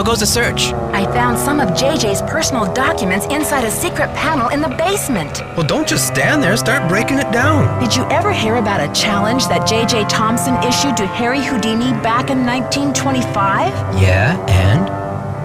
How goes the search? I found some of JJ's personal documents inside a secret panel in the basement. Well, don't just stand there. Start breaking it down. Did you ever hear about a challenge that JJ Thompson issued to Harry Houdini back in 1925? Yeah, and?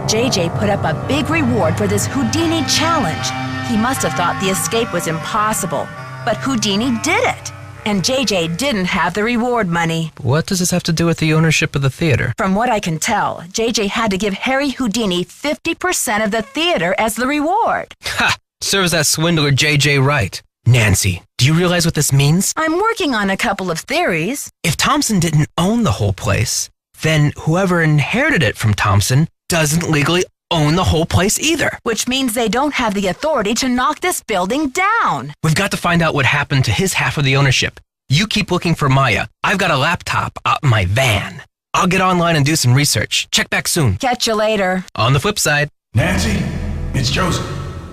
JJ put up a big reward for this Houdini challenge. He must have thought the escape was impossible, but Houdini did it. And JJ didn't have the reward money. What does this have to do with the ownership of the theater? From what I can tell, JJ had to give Harry Houdini 50% of the theater as the reward. Ha! Serves that swindler JJ right. Nancy, do you realize what this means? I'm working on a couple of theories. If Thompson didn't own the whole place, then whoever inherited it from Thompson doesn't legally own the whole place either. Which means they don't have the authority to knock this building down. We've got to find out what happened to his half of the ownership. You keep looking for Maya. I've got a laptop out in my van. I'll get online and do some research. Check back soon. Catch you later. On the flip side. Nancy, it's Joseph.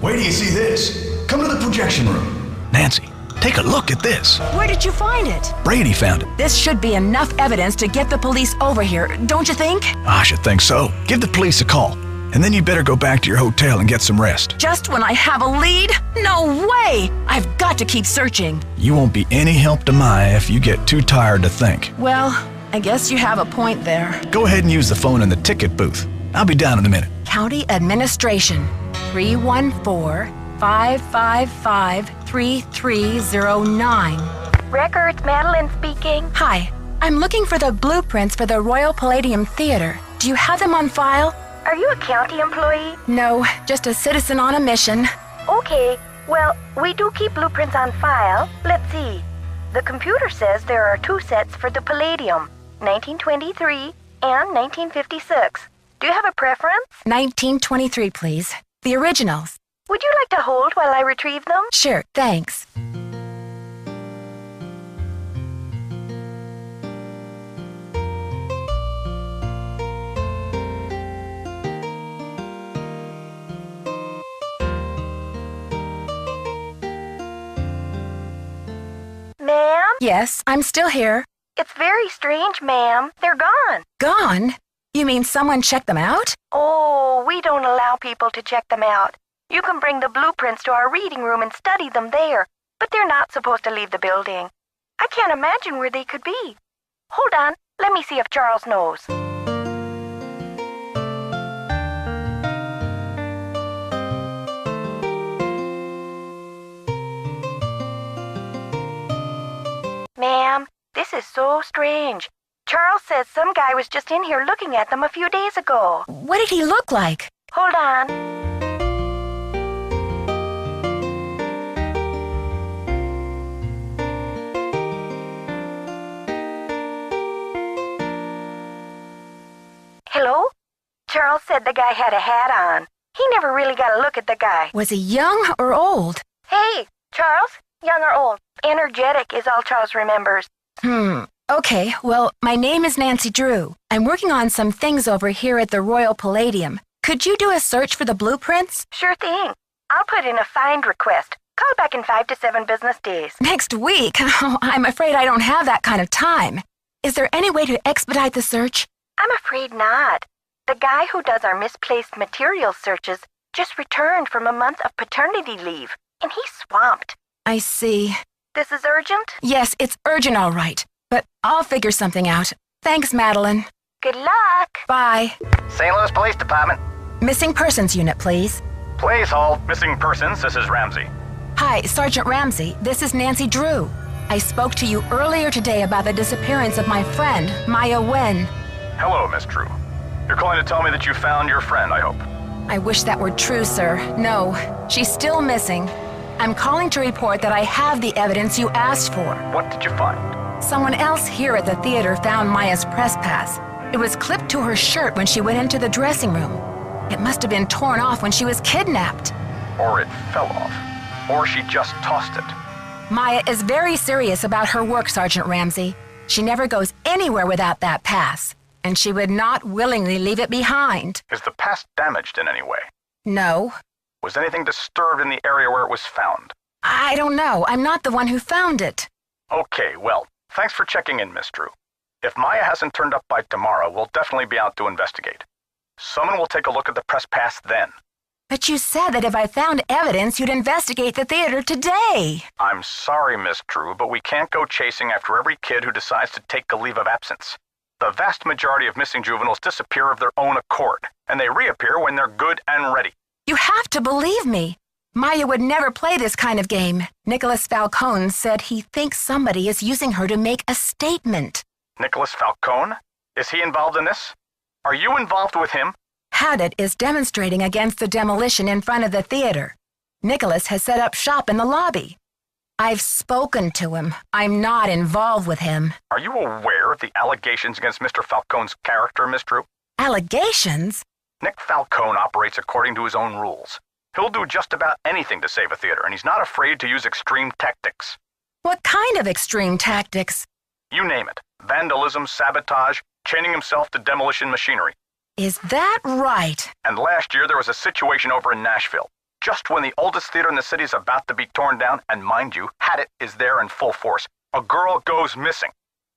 Wait till you see this. Come to the projection room. Nancy, take a look at this. Where did you find it? Brady found it. This should be enough evidence to get the police over here, don't you think? I should think so. Give the police a call. And then you better go back to your hotel and get some rest. Just when I have a lead? No way! I've got to keep searching. You won't be any help to Maya if you get too tired to think. Well, I guess you have a point there. Go ahead and use the phone in the ticket booth. I'll be down in a minute. County Administration, 314-555-3309. Records, Madeline speaking. Hi, I'm looking for the blueprints for the Royal Palladium Theater. Do you have them on file? Are you a county employee? No, just a citizen on a mission. Okay, well, we do keep blueprints on file. Let's see. The computer says there are 2 sets for the Palladium, 1923 and 1956. Do you have a preference? 1923, please. The originals. Would you like to hold while I retrieve them? Sure, thanks. Ma'am? Yes, I'm still here. It's very strange, ma'am. They're gone. Gone? You mean someone checked them out? Oh, we don't allow people to check them out. You can bring the blueprints to our reading room and study them there, but they're not supposed to leave the building. I can't imagine where they could be. Hold on, let me see if Charles knows. Ma'am, this is so strange. Charles says some guy was just in here looking at them a few days ago. What did he look like? Hold on. Hello? Charles said the guy had a hat on. He never really got a look at the guy. Was he young or old? Hey, Charles? Young or old? Energetic is all Charles remembers. Okay, well, my name is Nancy Drew. I'm working on some things over here at the Royal Palladium. Could you do a search for the blueprints? Sure thing. I'll put in a find request. Call back in 5 to 7 business days. Next week? Oh, I'm afraid I don't have that kind of time. Is there any way to expedite the search? I'm afraid not. The guy who does our misplaced materials searches just returned from a month of paternity leave, and he's swamped. I see. This is urgent? Yes, it's urgent, all right. But I'll figure something out. Thanks, Madeline. Good luck. Bye. St. Louis Police Department. Missing Persons Unit, please. Please hold. Missing persons. This is Ramsey. Hi, Sergeant Ramsey. This is Nancy Drew. I spoke to you earlier today about the disappearance of my friend, Maya Wen. Hello, Miss Drew. You're calling to tell me that you found your friend, I hope. I wish that were true, sir. No, she's still missing. I'm calling to report that I have the evidence you asked for. What did you find? Someone else here at the theater found Maya's press pass. It was clipped to her shirt when she went into the dressing room. It must have been torn off when she was kidnapped. Or it fell off. Or she just tossed it. Maya is very serious about her work, Sergeant Ramsey. She never goes anywhere without that pass, and she would not willingly leave it behind. Is the pass damaged in any way? No. Was anything disturbed in the area where it was found? I don't know. I'm not the one who found it. Okay, well, thanks for checking in, Miss Drew. If Maya hasn't turned up by tomorrow, we'll definitely be out to investigate. Someone will take a look at the press pass then. But you said that if I found evidence, you'd investigate the theater today. I'm sorry, Miss Drew, but we can't go chasing after every kid who decides to take a leave of absence. The vast majority of missing juveniles disappear of their own accord, and they reappear when they're good and ready. You have to believe me. Maya would never play this kind of game. Nicholas Falcone said he thinks somebody is using her to make a statement. Nicholas Falcone? Is he involved in this? Are you involved with him? Haddett is demonstrating against the demolition in front of the theater. Nicholas has set up shop in the lobby. I've spoken to him. I'm not involved with him. Are you aware of the allegations against Mr. Falcone's character, Miss Drew? Allegations? Nick Falcone operates according to his own rules. He'll do just about anything to save a theater, and he's not afraid to use extreme tactics. What kind of extreme tactics? You name it. Vandalism, sabotage, chaining himself to demolition machinery. Is that right? And last year there was a situation over in Nashville. Just when the oldest theater in the city is about to be torn down, and mind you, Haddett is there in full force, a girl goes missing.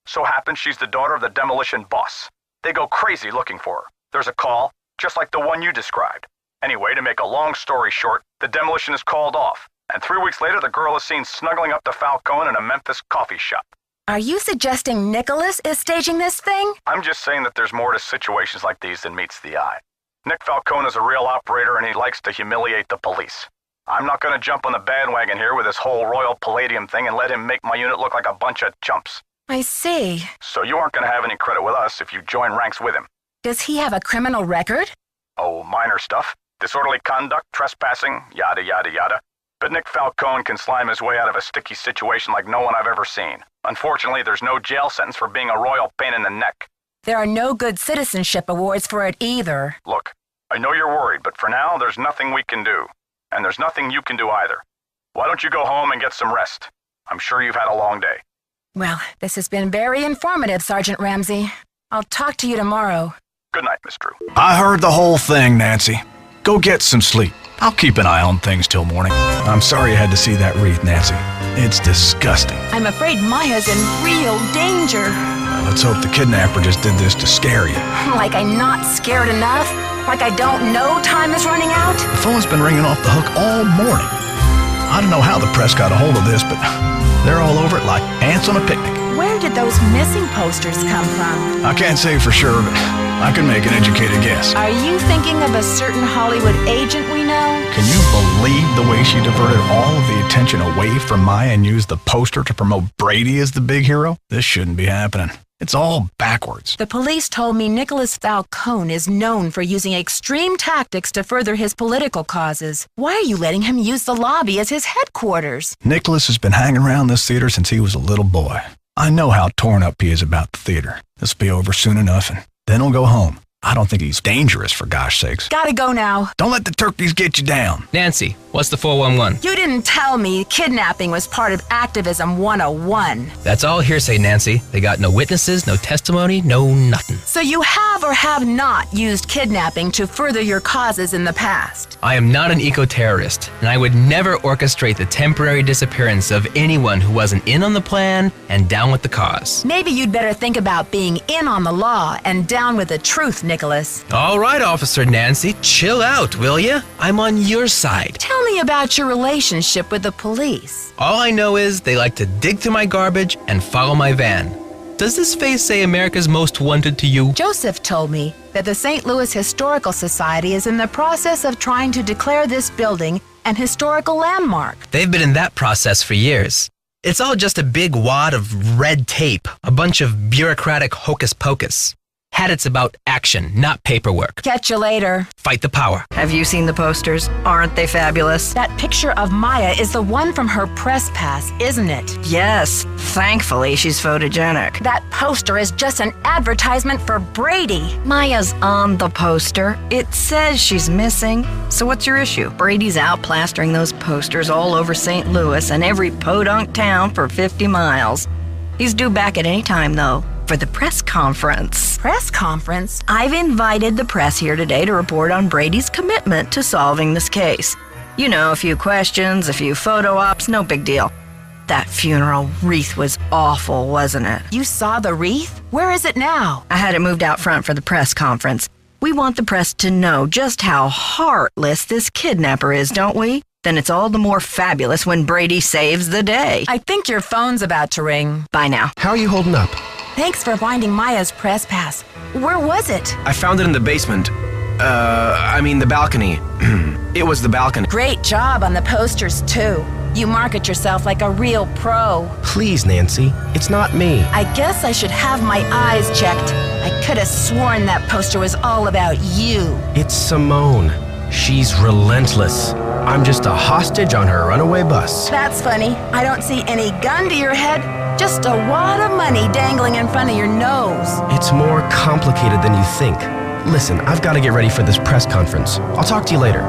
So happens she's the daughter of the demolition boss. They go crazy looking for her. There's a call, just like the one you described. Anyway, to make a long story short, the demolition is called off, and 3 weeks later the girl is seen snuggling up to Falcone in a Memphis coffee shop. Are you suggesting Nicholas is staging this thing? I'm just saying that there's more to situations like these than meets the eye. Nick Falcone is a real operator, and he likes to humiliate the police. I'm not going to jump on the bandwagon here with this whole Royal Palladium thing and let him make my unit look like a bunch of chumps. I see. So you aren't going to have any credit with us if you join ranks with him. Does he have a criminal record? Oh, minor stuff. Disorderly conduct, trespassing, yada yada yada. But Nick Falcone can slime his way out of a sticky situation like no one I've ever seen. Unfortunately, there's no jail sentence for being a royal pain in the neck. There are no good citizenship awards for it either. Look, I know you're worried, but for now, there's nothing we can do. And there's nothing you can do either. Why don't you go home and get some rest? I'm sure you've had a long day. Well, this has been very informative, Sergeant Ramsey. I'll talk to you tomorrow. Good night, Miss Drew. I heard the whole thing, Nancy. Go get some sleep. I'll keep an eye on things till morning. I'm sorry you had to see that wreath, Nancy. It's disgusting. I'm afraid Maya's in real danger. Let's hope the kidnapper just did this to scare you. Like I'm not scared enough? Like I don't know time is running out? The phone's been ringing off the hook all morning. I don't know how the press got a hold of this, but they're all over it like ants on a picnic. Where did those missing posters come from? I can't say for sure, but I can make an educated guess. Are you thinking of a certain Hollywood agent we know? Can you believe the way she diverted all of the attention away from Maya and used the poster to promote Brady as the big hero? This shouldn't be happening. It's all backwards. The police told me Nicholas Falcone is known for using extreme tactics to further his political causes. Why are you letting him use the lobby as his headquarters? Nicholas has been hanging around this theater since he was a little boy. I know how torn up he is about the theater. This will be over soon enough, and then he'll go home. I don't think he's dangerous, for gosh sakes. Gotta go now. Don't let the turkeys get you down. Nancy, what's the 411? You didn't tell me kidnapping was part of Activism 101. That's all hearsay, Nancy. They got no witnesses, no testimony, no nothing. So you have or have not used kidnapping to further your causes in the past? I am not an eco-terrorist, and I would never orchestrate the temporary disappearance of anyone who wasn't in on the plan and down with the cause. Maybe you'd better think about being in on the law and down with the truth, Nicholas. All right, Officer Nancy, chill out, will ya? I'm on your side. Tell me about your relationship with the police. All I know is they like to dig through my garbage and follow my van. Does this face say America's Most Wanted to you? Joseph told me that the St. Louis Historical Society is in the process of trying to declare this building an historical landmark. They've been in that process for years. It's all just a big wad of red tape, a bunch of bureaucratic hocus pocus. Haddett's about action, not paperwork. Catch you later. Fight the power. Have you seen the posters? Aren't they fabulous? That picture of Maya is the one from her press pass, isn't it? Yes. Thankfully, she's photogenic. That poster is just an advertisement for Brady. Maya's on the poster. It says she's missing. So what's your issue? Brady's out plastering those posters all over St. Louis and every podunk town for 50 miles. He's due back at any time, though, for the press conference. Press conference? I've invited the press here today to report on Brady's commitment to solving this case. You know, a few questions, a few photo ops, no big deal. That funeral wreath was awful, wasn't it? You saw the wreath? Where is it now? I had it moved out front for the press conference. We want the press to know just how heartless this kidnapper is, don't we? Then it's all the more fabulous when Brady saves the day. I think your phone's about to ring. Bye now. How are you holding up? Thanks for finding Maya's press pass. Where was it? I found it in the basement. The balcony. It was the balcony. Great job on the posters, too. You market yourself like a real pro. Please, Nancy. It's not me. I guess I should have my eyes checked. I could have sworn that poster was all about you. It's Simone. She's relentless. I'm just a hostage on her runaway bus. That's funny. I don't see any gun to your head, just a wad of money dangling in front of your nose. It's more complicated than you think. Listen, I've got to get ready for this press conference. I'll talk to you later.